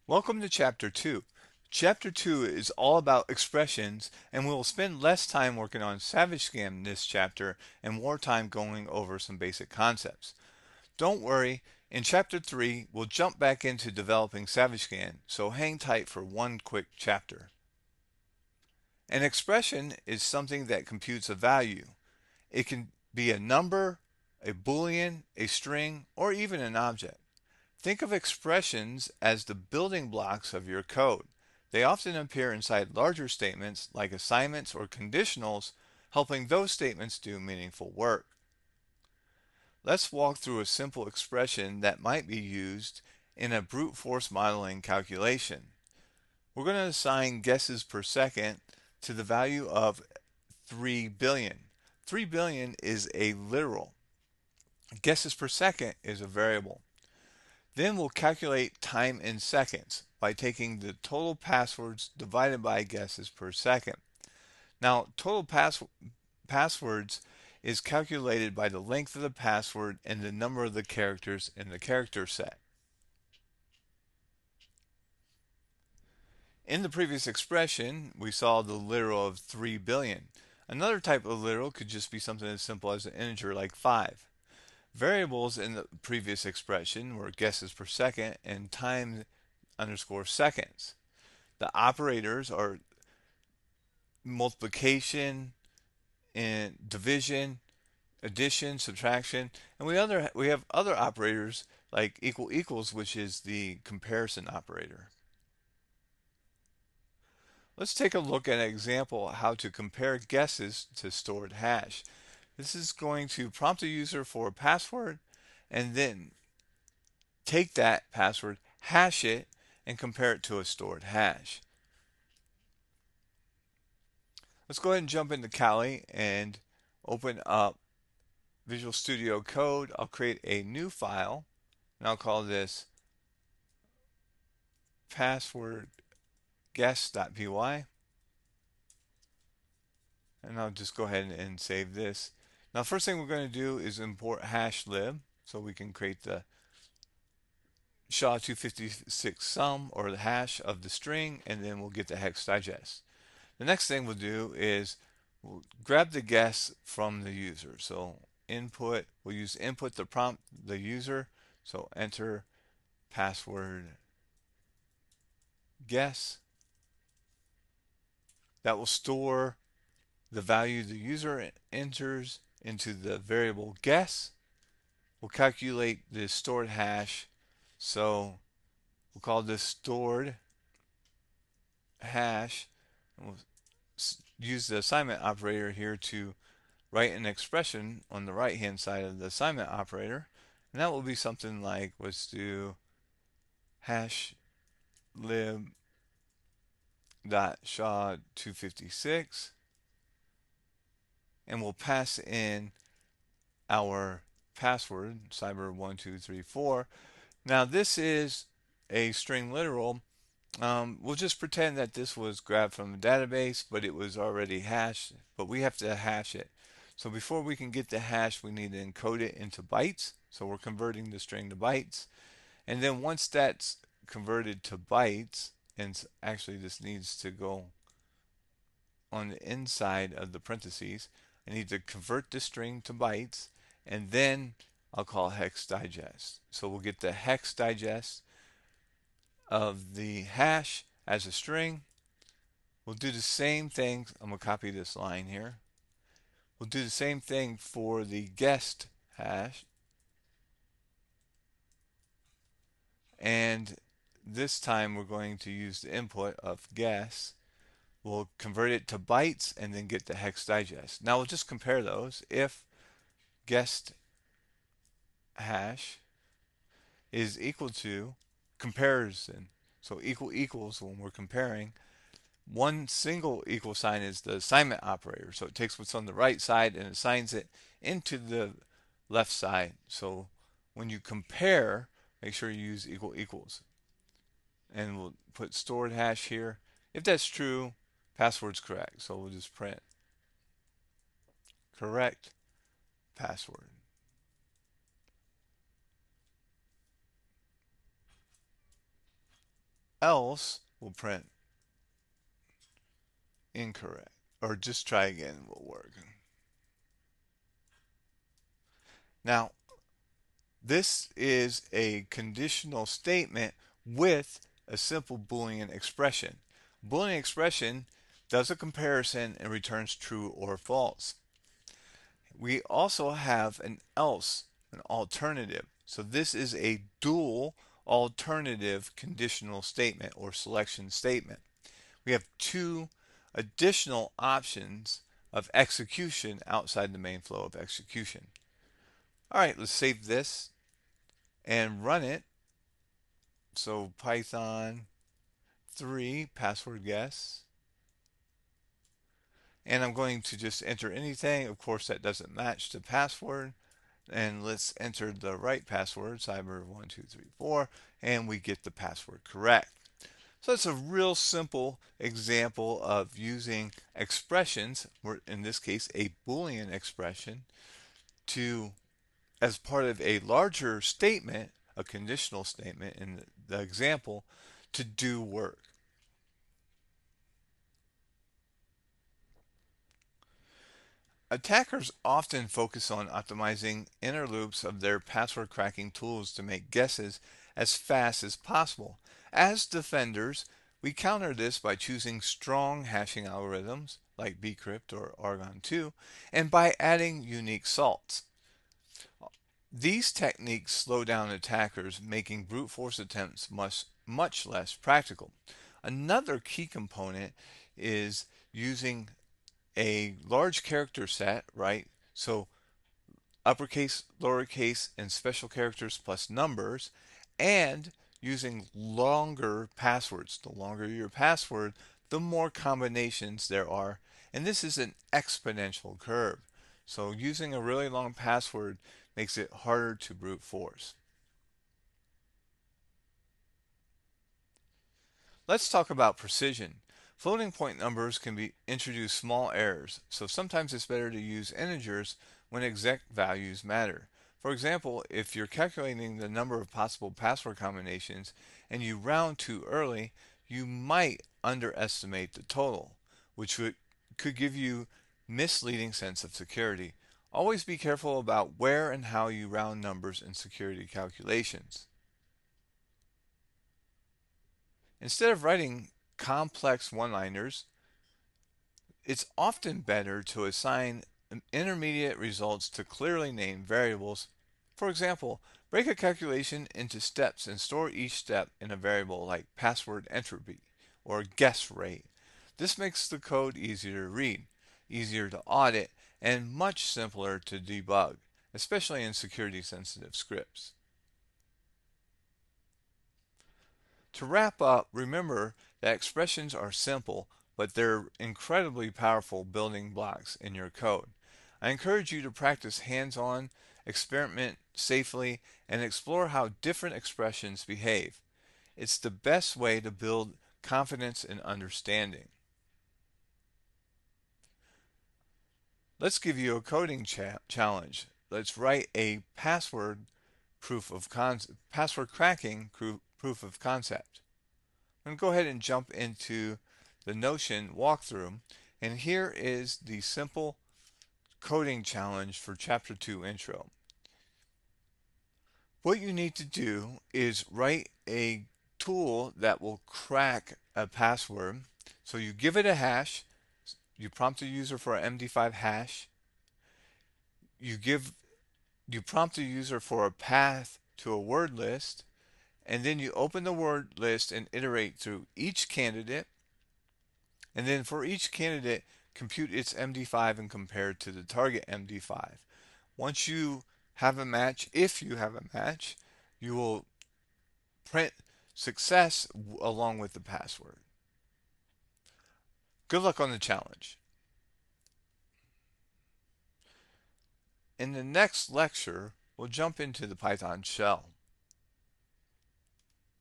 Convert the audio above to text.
Welcome to Chapter 2. Chapter 2 is all about expressions, and we will spend less time working on Savage Scam in this chapter and more time going over some basic concepts. Don't worry, in Chapter 3, we'll jump back into developing Savage Scam, so hang tight for one quick chapter. An expression is something that computes a value. It can be a number, a boolean, a string, or even an object. Think of expressions as the building blocks of your code. They often appear inside larger statements like assignments or conditionals, helping those statements do meaningful work. Let's walk through a simple expression that might be used in a brute force modeling calculation. We're going to assign guesses per second to the value of 3 billion. 3 billion is a literal. Guesses per second is a variable. Then we'll calculate time in seconds by taking the total passwords divided by guesses per second. Now, passwords is calculated by the length of the password and the number of the characters in the character set. In the previous expression, we saw the literal of 3 billion. Another type of literal could just be something as simple as an integer like 5. Variables in the previous expression were guesses per second and time underscore seconds. The operators are multiplication and division, addition, subtraction, and we have other operators like equal equals, which is the comparison operator. Let's take a look at an example of how to compare guesses to stored hash. This is going to prompt the user for a password and then take that password, hash it, and compare it to a stored hash. Let's go ahead and jump into Kali and open up Visual Studio Code. I'll create a new file and I'll call this password guess.py, and I'll just go ahead and save this. Now, first thing we're going to do is import hashlib so we can create the SHA-256 sum, or the hash of the string, and then we'll get the hex digest. The next thing we'll do is we'll grab the guess from the user. So input, we'll use input to prompt the user. So enter password guess. That will store the value the user enters into the variable guess. We'll calculate the stored hash. So we'll call this stored hash. And we'll use the assignment operator here to write an expression on the right hand side of the assignment operator. And that will be something like, let's do hash lib dot SHA-256, and we'll pass in our password, cyber1234. Now this is a string literal. We'll just pretend that this was grabbed from a database, but it was already hashed, but we have to hash it. So before we can get the hash, we need to encode it into bytes. So we're converting the string to bytes. And then once that's converted to bytes, and actually this needs to go on the inside of the parentheses, I need to convert the string to bytes, and then I'll call hex digest. So we'll get the hex digest of the hash as a string. We'll do the same thing. I'm going to copy this line here. We'll do the same thing for the guessed hash. And this time we're going to use the input of guess. We'll convert it to bytes and then get the hex digest. Now we'll just compare those. If guessed hash is equal to comparison, so equal equals when we're comparing, one single equal sign is the assignment operator. So it takes what's on the right side and assigns it into the left side. So when you compare, make sure you use equal equals. And we'll put stored hash here. If that's true, password's correct. So we'll just print correct password. else will print incorrect. Or just try again will work. Now, this is a conditional statement with a simple Boolean expression. Boolean expression does a comparison and returns true or false. We also have an else, an alternative. So this is a dual alternative conditional statement or selection statement. We have two additional options of execution outside the main flow of execution. All right, let's save this and run it. So Python 3 password guess. And I'm going to just enter anything. Of course, that doesn't match the password. And let's enter the right password, cyber1234, and we get the password correct. So it's a real simple example of using expressions, or in this case, a Boolean expression, to as part of a larger statement, a conditional statement in the example, to do work. Attackers often focus on optimizing inner loops of their password cracking tools to make guesses as fast as possible. As defenders, we counter this by choosing strong hashing algorithms like bcrypt or Argon 2 and by adding unique salts. These techniques slow down attackers, making brute force attempts much less practical. Another key component is using a large character set, right? So uppercase, lowercase, and special characters plus numbers, and using longer passwords. The longer your password, the more combinations there are. And this is an exponential curve. So using a really long password makes it harder to brute force. Let's talk about precision. Floating point numbers can introduce small errors, so sometimes it's better to use integers when exact values matter. For example, if you're calculating the number of possible password combinations and you round too early, you might underestimate the total, which could give you misleading sense of security. Always be careful about where and how you round numbers in security calculations. Instead of writing complex one-liners, it's often better to assign intermediate results to clearly named variables. For example, break a calculation into steps and store each step in a variable like password entropy or guess rate. This makes the code easier to read, easier to audit, and much simpler to debug, especially in security-sensitive scripts. To wrap up, remember that expressions are simple, but they're incredibly powerful building blocks in your code. I encourage you to practice hands-on, experiment safely, and explore how different expressions behave. It's the best way to build confidence and understanding. Let's give you a coding challenge. Let's write a password cracking proof of concept. I'm going to go ahead and jump into the Notion walkthrough, and here is the simple coding challenge for Chapter 2 Intro. What you need to do is write a tool that will crack a password. So you give it a hash, you prompt the user for an MD5 hash, you prompt the user for a path to a word list, and then you open the word list and iterate through each candidate. And then for each candidate, compute its MD5 and compare it to the target MD5. Once you have a match, if you have a match, you will print success along with the password. Good luck on the challenge. In the next lecture, we'll jump into the Python shell.